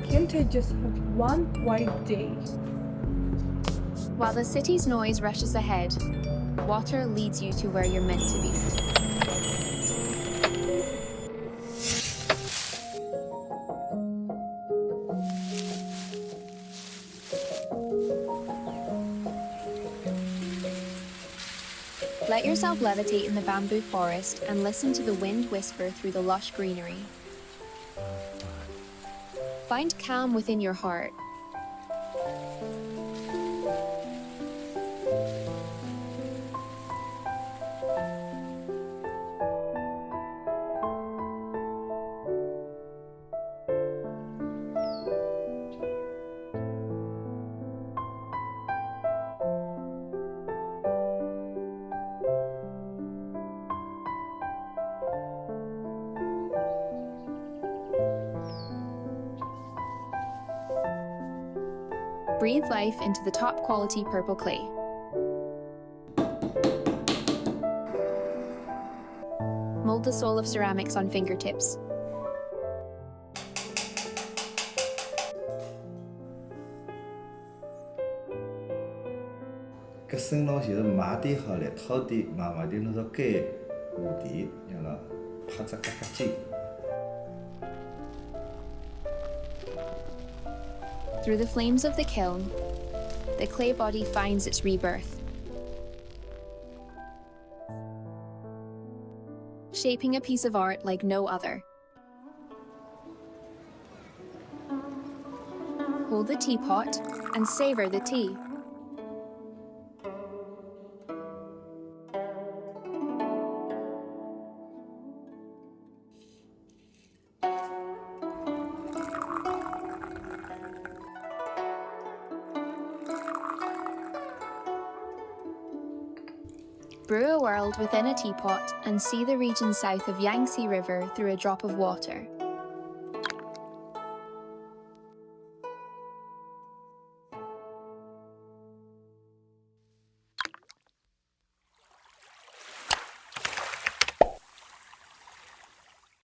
Can't I just have one white day? While the city's noise rushes ahead, water leads you to where you're meant to be. Let yourself levitate in the bamboo forest and listen to the wind whisper through the lush greenery. Find calm within your heart. Breathe life into the top-quality purple clay. Mold the soul of ceramics on fingertips.搿森林就是买点好了，掏点买点那个干下地，让它拍只嘎嘎尖。Through the flames of the kiln, the clay body finds its rebirth, shaping a piece of art like no other. Hold the teapot and savor the tea. Brew a world within a teapot and see the region south of Yangtze River through a drop of water.